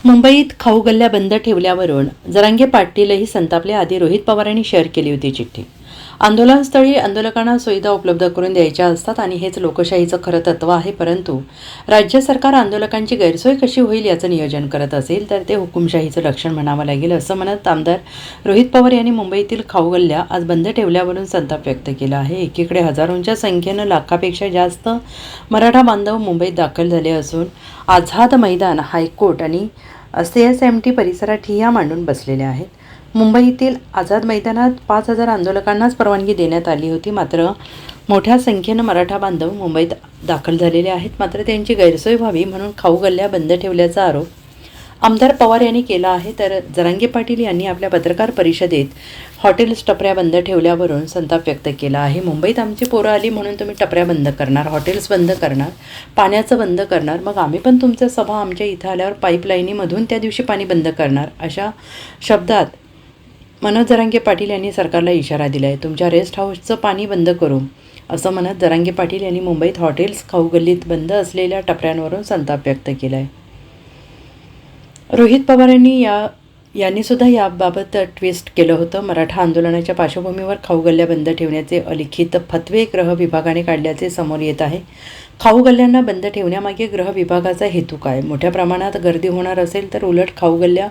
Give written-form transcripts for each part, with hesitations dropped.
मुंबईत खाऊ गल्ल्या बंद ठेवल्यावरून जरांगे पाटीलही संतापले. आधी रोहित पवारांनी शेअर केली होती चिठ्ठी. आंदोलनस्थळी आंदोलकांना सुविधा उपलब्ध करून द्यायच्या असतात आणि हेच लोकशाहीचं खरं तत्त्व आहे. परंतु राज्य सरकार आंदोलकांची गैरसोय कशी होईल याचं नियोजन करत असेल तर ते हुकुमशाहीचं लक्षण म्हणावं लागेल, असं म्हणत आमदार रोहित पवार यांनी मुंबईतील खाऊ गल्ल्या आज बंद ठेवल्यावरून संताप व्यक्त केला आहे. एकीकडे हजारोंच्या संख्येनं लाखापेक्षा जास्त मराठा बांधव मुंबईत दाखल झाले असून आझाद मैदान, हायकोर्ट आणि CSMT परिसरात ठिय्या मांडून बसलेले आहेत. मुंबईतील आझाद मैदानात 5,000 आंदोलकांनाच परवानगी देण्यात आली होती. मात्र मोठ्या संख्येनं मराठा बांधव मुंबईत दाखल झालेले आहेत. मात्र त्यांची गैरसोय व्हावी म्हणून खाऊ गल्ल्या बंद ठेवल्याचा आरोप आमदार पवार यांनी केला आहे. तर जरांगे पाटील यांनी आपल्या पत्रकार परिषदेत हॉटेल्स, टपऱ्या बंद ठेवल्यावरून संताप व्यक्त केला आहे. मुंबईत आमची पोरं आली म्हणून तुम्ही टपऱ्या बंद करणार, हॉटेल्स बंद करणार, पाण्याचं बंद करणार, मग आम्ही पण तुमच्या सभा आमच्या इथं आल्यावर पाईपलाईनीमधून त्या दिवशी पाणी बंद करणार, अशा शब्दात मनोज जरांगे पाटील यांनी सरकारला इशारा दिला आहे. तुमच्या रेस्ट हाऊसचं पाणी बंद करू, असं म्हणत जरांगे पाटील यांनी मुंबईत हॉटेल्स, खाऊ गल्लीत बंद असलेल्या टपऱ्यांवरून संताप व्यक्त केला आहे. रोहित पवार यांनी सुद्धा याबाबत ट्विस्ट केलं होतं. मराठा आंदोलनाच्या पार्श्वभूमीवर खाऊ गल्ल्या बंद ठेवण्याचे अलिखित फतवे गृह विभागाने काढल्याचे समोर येत आहे. खाऊ गल्ल्यांना बंद ठेवण्यामागे गृह विभागाचा हेतू काय? मोठ्या प्रमाणात गर्दी होणार असेल तर उलट खाऊ गल्ल्या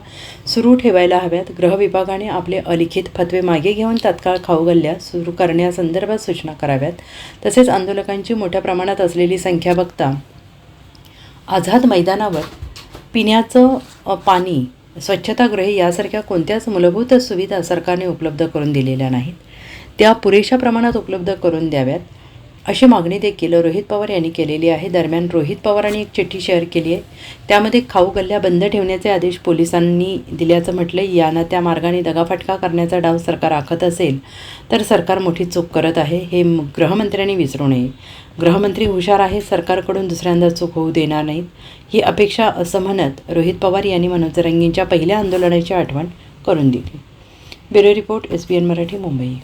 सुरू ठेवायला हव्यात. गृह विभागाने आपले अलिखित फतवे मागे घेऊन तात्काळ खाऊ गल्ल्या सुरू करण्यासंदर्भात सूचना कराव्यात. तसेच आंदोलकांची मोठ्या प्रमाणात असलेली संख्या बघता आझाद मैदानावर पिण्याचं पाणी, स्वच्छतागृहे यासारख्या कोणत्याच मूलभूत सुविधा सरकारने उपलब्ध करून दिलेल्या नाहीत. त्या पुरेशा प्रमाणात उपलब्ध करून द्याव्यात, अशी मागणी देखील रोहित पवार यांनी केलेली आहे. दरम्यान रोहित पवारांनी एक चिठ्ठी शेअर केली आहे. त्यामध्ये खाऊ गल्ल्या बंद ठेवण्याचे आदेश पोलिसांनी दिल्याचं म्हटलं. यानं त्या मार्गाने दगाफटका करण्याचा डाव सरकार आखत असेल तर सरकार मोठी चूक करत आहे, हे गृहमंत्र्यांनी विसरू नये. गृहमंत्री हुशार आहे, सरकारकडून दुसऱ्यांदा चूक होऊ देणार नाहीत ही अपेक्षा, असं म्हणत रोहित पवार यांनी मनोज जरांगेंच्या पहिल्या आंदोलनाची आठवण करून दिली. Bureau report, SBN Marathi, Mumbai.